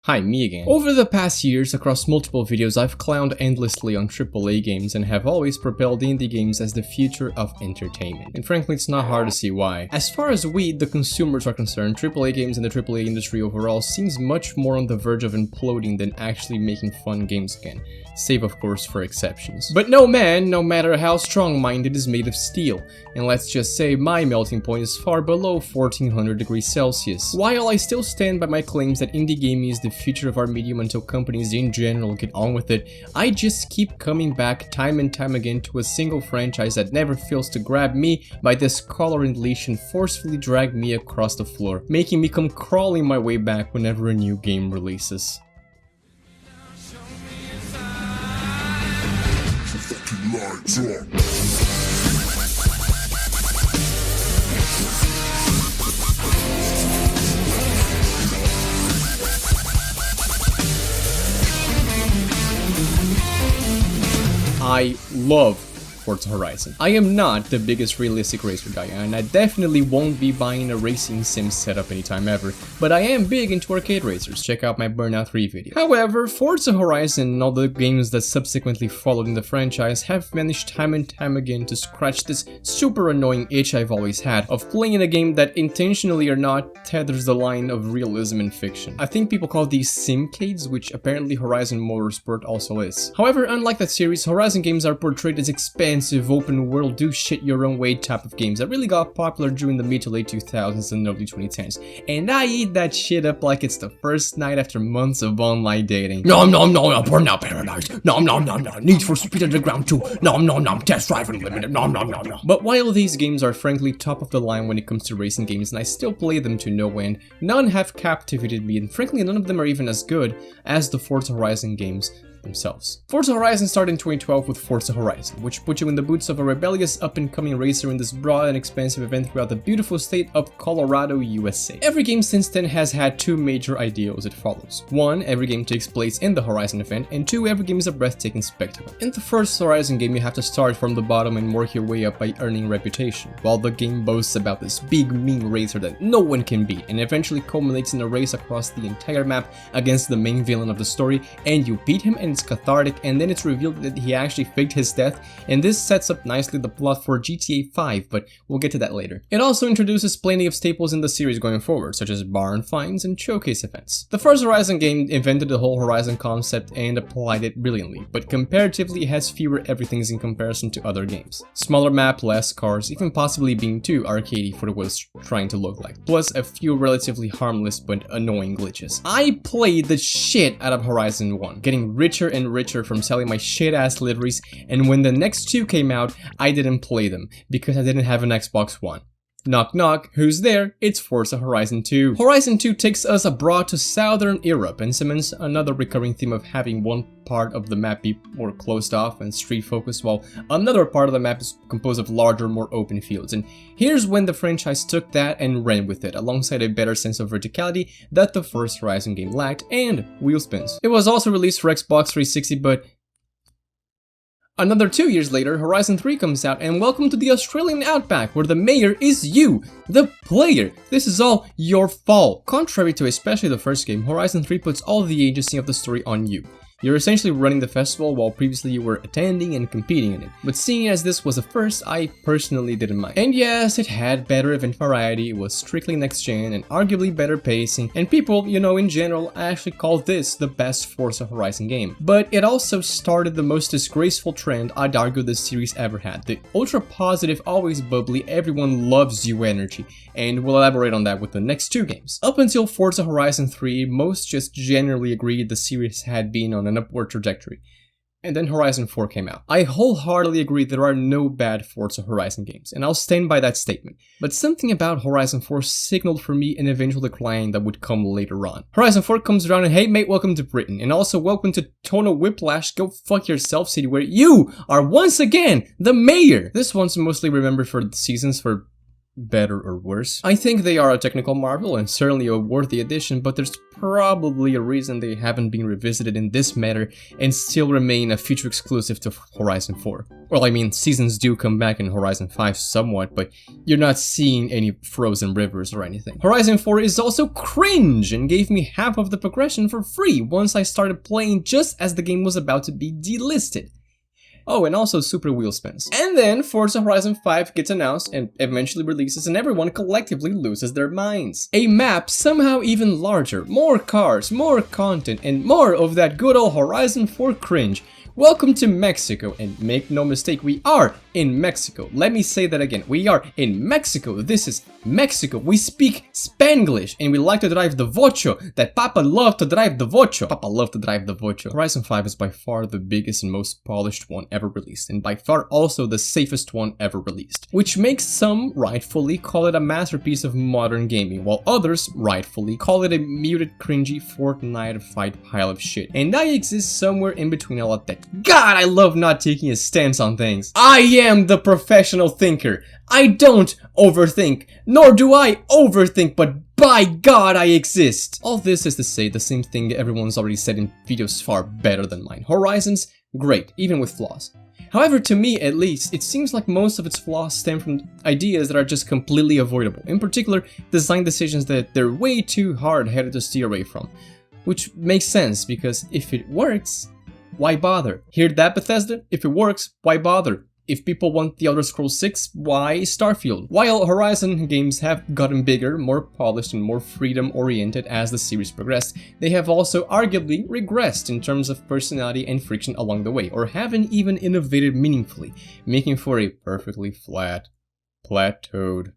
Hi, me again. Over the past years, across multiple videos, I've clowned endlessly on AAA games and have always propelled indie games as the future of entertainment. And frankly, it's not hard to see why. As far as we, the consumers, are concerned, AAA games and the AAA industry overall seems much more on the verge of imploding than actually making fun games again. Save, of course, for exceptions. But no man, no matter how strong-minded, is made of steel. And let's just say my melting point is far below 1400 degrees Celsius. While I still stand by my claims that indie gaming is the future of our medium until companies in general get on with it, I just keep coming back time and time again to a single franchise that never fails to grab me by this collar and leash and forcefully drag me across the floor, making me come crawling my way back whenever a new game releases. I love Forza Horizon. I am not the biggest realistic racer guy, and I definitely won't be buying a racing sim setup anytime ever, but I am big into arcade racers. Check out my Burnout 3 video. However, Forza Horizon and all the games that subsequently followed in the franchise have managed time and time again to scratch this super annoying itch I've always had of playing a game that intentionally or not tethers the line of realism and fiction. I think people call these simcades, which apparently Horizon Motorsport also is. However, unlike that series, Horizon games are portrayed as expansive, open world, do shit your own way type of games that really got popular during the mid to late 2000s and early 2010s. And I eat that shit up like it's the first night after months of online dating. Nom nom nom, Burnout Paradise. Nom nom nom nom, Need for Speed Underground 2. Nom nom nom, Test Drive Unlimited. Nom nom nom nom. But while these games are frankly top of the line when it comes to racing games, and I still play them to no end, none have captivated me, and frankly none of them are even as good as the Forza Horizon games themselves. Forza Horizon started in 2012 with Forza Horizon, which put you in the boots of a rebellious up-and-coming racer in this broad and expansive event throughout the beautiful state of Colorado, USA. Every game since then has had two major ideals it follows. One, every game takes place in the Horizon event, and two, every game is a breathtaking spectacle. In the first Horizon game, you have to start from the bottom and work your way up by earning reputation, while the game boasts about this big, mean racer that no one can beat, and eventually culminates in a race across the entire map against the main villain of the story, and you beat him and it's cathartic, and then it's revealed that he actually faked his death, and this sets up nicely the plot for GTA 5, but we'll get to that later. It also introduces plenty of staples in the series going forward, such as barn finds and showcase events. The first Horizon game invented the whole Horizon concept and applied it brilliantly, but comparatively it has fewer everythings in comparison to other games. Smaller map, less cars, even possibly being too arcadey for what it was trying to look like, plus a few relatively harmless but annoying glitches. I played the shit out of Horizon 1, getting richer and richer from selling my shit-ass liveries, and when the next two came out, I didn't play them, because I didn't have an Xbox One. Knock knock, who's there? It's Forza Horizon 2. Horizon 2 takes us abroad to southern Europe and cements another recurring theme of having one part of the map be more closed off and street focused, while another part of the map is composed of larger, more open fields. And here's when the franchise took that and ran with it, alongside a better sense of verticality that the first Horizon game lacked, and wheel spins. It was also released for Xbox 360, but another 2 years later, Horizon 3 comes out, and welcome to the Australian outback, where the mayor is you, the player. This is all your fault. Contrary to especially the first game, Horizon 3 puts all the agency of the story on you. You're essentially running the festival while previously you were attending and competing in it. But seeing as this was a first, I personally didn't mind. And yes, it had better event variety, it was strictly next gen and arguably better pacing, and people, in general, actually call this the best Forza Horizon game. But it also started the most disgraceful trend I'd argue this series ever had, the ultra positive, always bubbly, everyone loves you energy, and we'll elaborate on that with the next two games. Up until Forza Horizon 3, most just generally agreed the series had been on an upward trajectory. And then Horizon 4 came out. I wholeheartedly agree there are no bad Forza Horizon games, and I'll stand by that statement. But something about Horizon 4 signaled for me an eventual decline that would come later on. Horizon 4 comes around and hey mate, welcome to Britain, and also welcome to Tonal Whiplash, go fuck yourself city, where you are once again the mayor! This one's mostly remembered for the seasons for better or worse. I think they are a technical marvel and certainly a worthy addition, but there's probably a reason they haven't been revisited in this manner and still remain a future exclusive to Horizon 4. Well, I mean, seasons do come back in Horizon 5 somewhat, but you're not seeing any frozen rivers or anything. Horizon 4 is also cringe and gave me half of the progression for free once I started playing just as the game was about to be delisted. Oh, and also super wheel spins. And then Forza Horizon 5 gets announced and eventually releases and everyone collectively loses their minds. A map somehow even larger, more cars, more content, and more of that good old Horizon 4 cringe. Welcome to Mexico, and make no mistake, we are in Mexico. Let me say that again, we are in Mexico. This is Mexico. We speak Spanglish, and we like to drive the Vocho. That Papa loved to drive the Vocho. Papa loved to drive the Vocho. Horizon 5 is by far the biggest and most polished one ever released, and by far also the safest one ever released. Which makes some rightfully call it a masterpiece of modern gaming, while others rightfully call it a muted, cringy Fortnite fight pile of shit. And I exist somewhere in between all of that. God, I love not taking a stance on things. I am the professional thinker. I don't overthink, nor do I overthink, but by God, I exist. All this is to say the same thing everyone's already said in videos far better than mine. Horizon's great, even with flaws. However, to me at least, it seems like most of its flaws stem from ideas that are just completely avoidable. In particular, design decisions that they're way too hard-headed to steer away from. Which makes sense, because if it works, why bother? Hear that, Bethesda? If it works, why bother? If people want The Elder Scrolls 6, why Starfield? While Horizon games have gotten bigger, more polished, and more freedom-oriented as the series progressed, they have also arguably regressed in terms of personality and friction along the way, or haven't even innovated meaningfully, making for a perfectly flat, plateaued,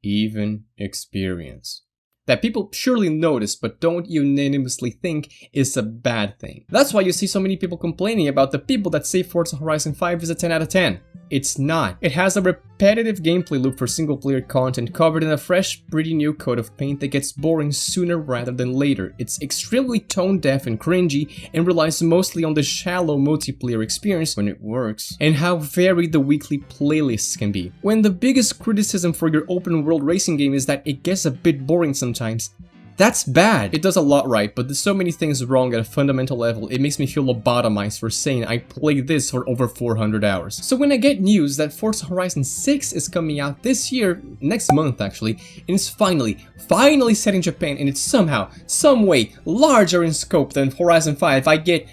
even experience that people surely notice but don't unanimously think is a bad thing. That's why you see so many people complaining about the people that say Forza Horizon 5 is a 10 out of 10. It's not. It has a repetitive gameplay loop for single-player content covered in a fresh, pretty new coat of paint that gets boring sooner rather than later. It's extremely tone-deaf and cringy and relies mostly on the shallow multiplayer experience when it works, and how varied the weekly playlists can be. When the biggest criticism for your open-world racing game is that it gets a bit boring sometimes, that's bad. It does a lot right, but there's so many things wrong at a fundamental level, it makes me feel lobotomized for saying I played this for over 400 hours. So when I get news that Forza Horizon 6 is coming out this year, next month actually, and it's finally set in Japan, and it's somehow, some way, larger in scope than Horizon 5, I get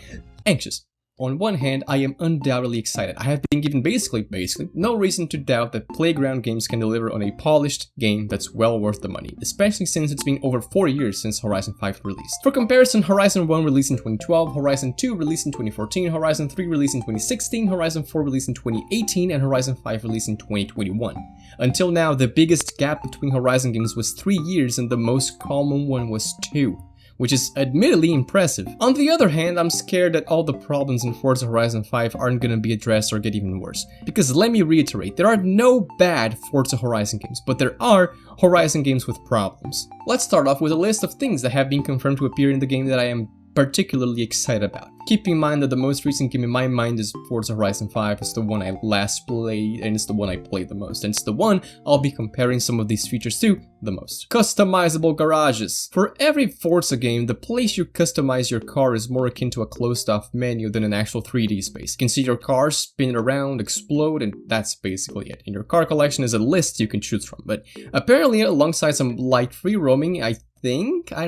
anxious. On one hand, I am undoubtedly excited. I have been given basically no reason to doubt that Playground Games can deliver on a polished game that's well worth the money, especially since it's been over 4 years since Horizon 5 released. For comparison, Horizon 1 released in 2012, Horizon 2 released in 2014, Horizon 3 released in 2016, Horizon 4 released in 2018, and Horizon 5 released in 2021. Until now, the biggest gap between Horizon games was 3 years and the most common one was 2. Which is admittedly impressive. On the other hand, I'm scared that all the problems in Forza Horizon 5 aren't gonna be addressed or get even worse. Because let me reiterate, there are no bad Forza Horizon games, but there are Horizon games with problems. Let's start off with a list of things that have been confirmed to appear in the game that I am particularly excited about. Keep in mind that the most recent game in my mind is Forza Horizon 5. It's the one I last played, and it's the one I played the most, and it's the one I'll be comparing some of these features to the most. Customizable garages. For every Forza game, the place you customize your car is more akin to a closed-off menu than an actual 3D space. You can see your car spin around, explode, and that's basically it. And your car collection is a list you can choose from, but apparently alongside some light free roaming, I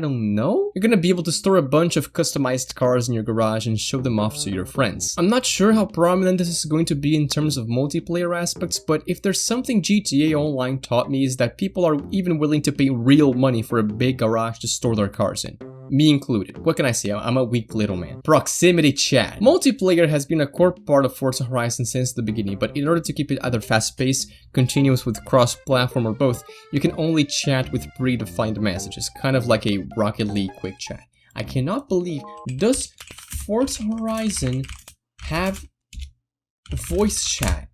don't know, you're gonna be able to store a bunch of customized cars in your garage and show them off to your friends. I'm not sure how prominent this is going to be in terms of multiplayer aspects, but if there's something GTA Online taught me is that people are even willing to pay real money for a big garage to store their cars in. Me included. What can I say? I'm a weak little man. Proximity chat. Multiplayer has been a core part of Forza Horizon since the beginning, but in order to keep it either fast-paced, continuous with cross-platform, or both, you can only chat with predefined messages, kind of like a Rocket League quick chat. I cannot believe, does Forza Horizon have voice chat?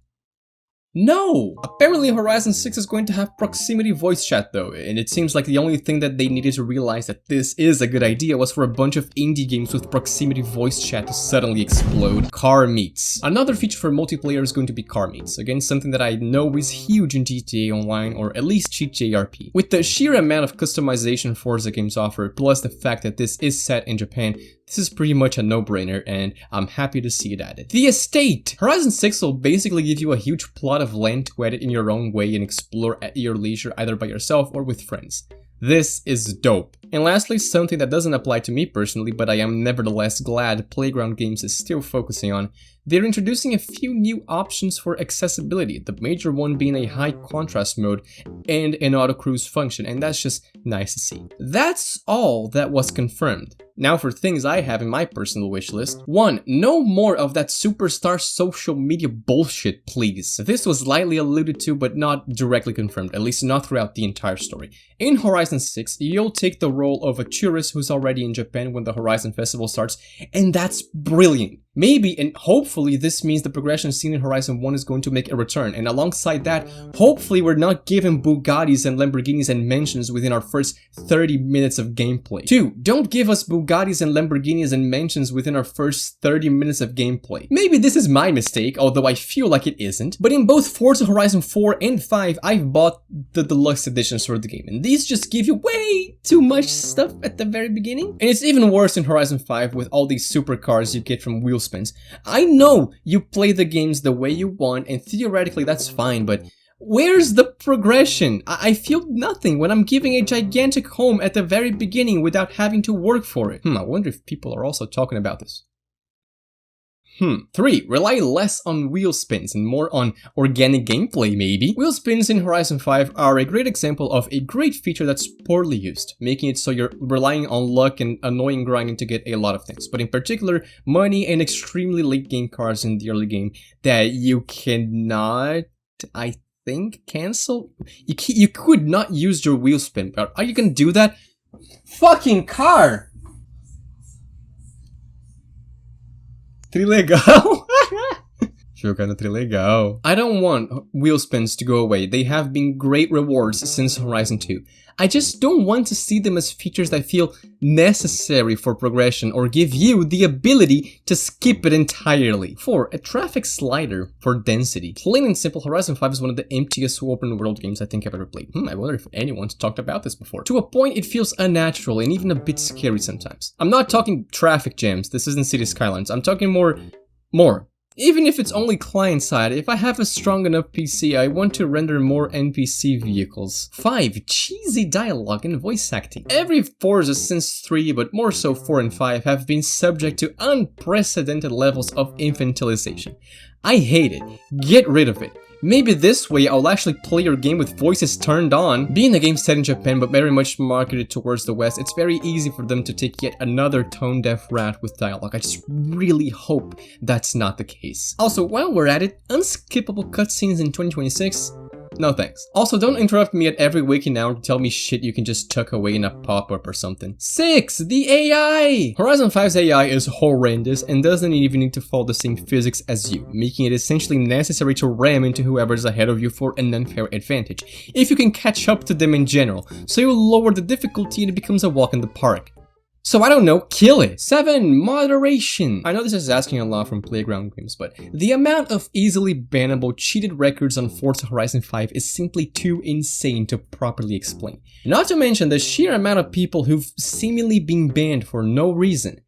No! Apparently Horizon 6 is going to have proximity voice chat though, and it seems like the only thing that they needed to realize that this is a good idea was for a bunch of indie games with proximity voice chat to suddenly explode. Car meets. Another feature for multiplayer is going to be car meets. Again, something that I know is huge in GTA Online, or at least GTRP. With the sheer amount of customization Forza games offer, plus the fact that this is set in Japan, this is pretty much a no-brainer, and I'm happy to see it added. The estate! Horizon 6 will basically give you a huge plot of land to edit in your own way and explore at your leisure, either by yourself or with friends. This is dope. And lastly, something that doesn't apply to me personally, but I am nevertheless glad Playground Games is still focusing on, they're introducing a few new options for accessibility, the major one being a high contrast mode and an auto cruise function, and that's just nice to see. That's all that was confirmed. Now for things I have in my personal wish list. 1. No more of that superstar social media bullshit, please. This was lightly alluded to but not directly confirmed, at least not throughout the entire story. In Horizon 6, you'll take the role of a tourist who's already in Japan when the Horizon Festival starts, and that's brilliant. Maybe and hopefully this means the progression seen in Horizon 1 is going to make a return, and alongside that, hopefully we're not given Bugattis and Lamborghinis and mansions within our first 30 minutes of gameplay. 2. Don't give us Bugattis and Lamborghinis and mansions within our first 30 minutes of gameplay. Maybe this is my mistake, although I feel like it isn't, but in both Forza Horizon 4 and 5, I've bought the deluxe editions for the game, and these just give you way too much stuff at the very beginning. And it's even worse in Horizon 5 with all these supercars you get from wheel spins. I know you play the games the way you want, and theoretically that's fine, but where's the progression? I feel nothing when I'm giving a gigantic home at the very beginning without having to work for it. I wonder if people are also talking about this. 3. Rely less on wheel spins and more on organic gameplay, maybe. Wheel spins in Horizon 5 are a great example of a great feature that's poorly used, making it so you're relying on luck and annoying grinding to get a lot of things, but in particular, money and extremely late game cars in the early game that you cannot, I think, cancel? You could not use your wheel spin. Are you gonna do that? Fucking car! Trilegal. Jogando trilegal. I don't want wheel spins to go away. They have been great rewards since Horizon 2. I just don't want to see them as features that feel necessary for progression or give you the ability to skip it entirely. 4. A traffic slider for density. Plain and simple, Horizon 5 is one of the emptiest open world games I think I've ever played. I wonder if anyone's talked about this before. To a point, it feels unnatural and even a bit scary sometimes. I'm not talking traffic jams, this isn't City Skylines, I'm talking more. Even if it's only client-side, if I have a strong enough PC, I want to render more NPC vehicles. 5. Cheesy dialogue and voice acting. Every Forza since 3, but more so 4 and 5, have been subject to unprecedented levels of infantilization. I hate it. Get rid of it. Maybe this way I'll actually play your game with voices turned on. Being a game set in Japan but very much marketed towards the West, it's very easy for them to take yet another tone-deaf rat with dialogue. I just really hope that's not the case. Also, while we're at it, unskippable cutscenes in 2026? No thanks. Also, don't interrupt me at every waking hour to tell me shit you can just tuck away in a pop-up or something. 6. The AI! Horizon 5's AI is horrendous and doesn't even need to follow the same physics as you, making it essentially necessary to ram into whoever's ahead of you for an unfair advantage, if you can catch up to them in general, so you lower the difficulty and it becomes a walk in the park. So I don't know, kill it. 7. Moderation. I know this is asking a lot from Playground Games, but the amount of easily bannable cheated records on Forza Horizon 5 is simply too insane to properly explain. Not to mention the sheer amount of people who've seemingly been banned for no reason.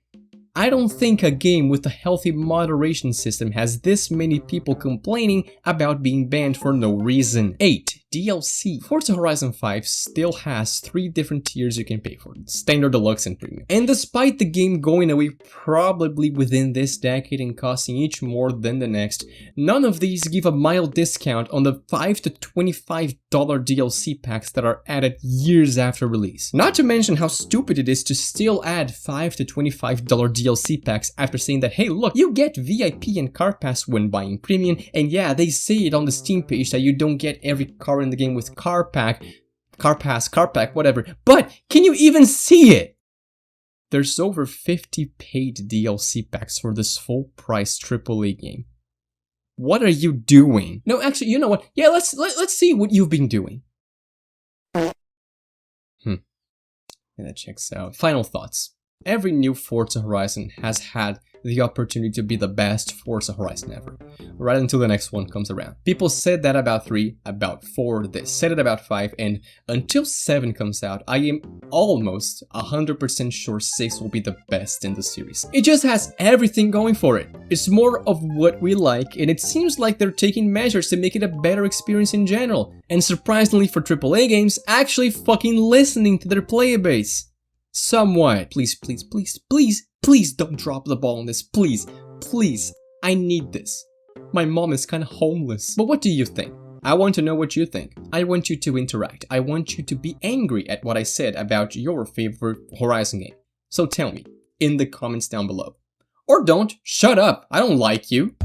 I don't think a game with a healthy moderation system has this many people complaining about being banned for no reason. 8. DLC. Forza Horizon 5 still has 3 different tiers you can pay for, Standard, Deluxe, and Premium. And despite the game going away probably within this decade and costing each more than the next, none of these give a mild discount on the $5 to $25 DLC packs that are added years after release. Not to mention how stupid it is to still add $5 to $25 DLC packs after saying that, hey look, you get VIP and car pass when buying Premium, and yeah, they say it on the Steam page that you don't get every car in the game with car pass, whatever, but can you even see it? There's over 50 paid DLC packs for this full price AAA game. What are you doing? No, actually, you know what? Yeah, let's see what you've been doing. Yeah, that checks out. Final thoughts. Every new Forza Horizon has had the opportunity to be the best Forza Horizon ever, right until the next one comes around. People said that about 3, about 4, they said it about 5, and until 7 comes out, I am almost 100% sure 6 will be the best in the series. It just has everything going for it. It's more of what we like, and it seems like they're taking measures to make it a better experience in general, and surprisingly for AAA games, actually fucking listening to their player base. Somewhat. Please, please, please, please, please don't drop the ball on this. Please, please. I need this. My mom is kind of homeless. But what do you think? I want to know what you think. I want you to interact. I want you to be angry at what I said about your favorite Horizon game. So tell me in the comments down below. Or don't. Shut up. I don't like you.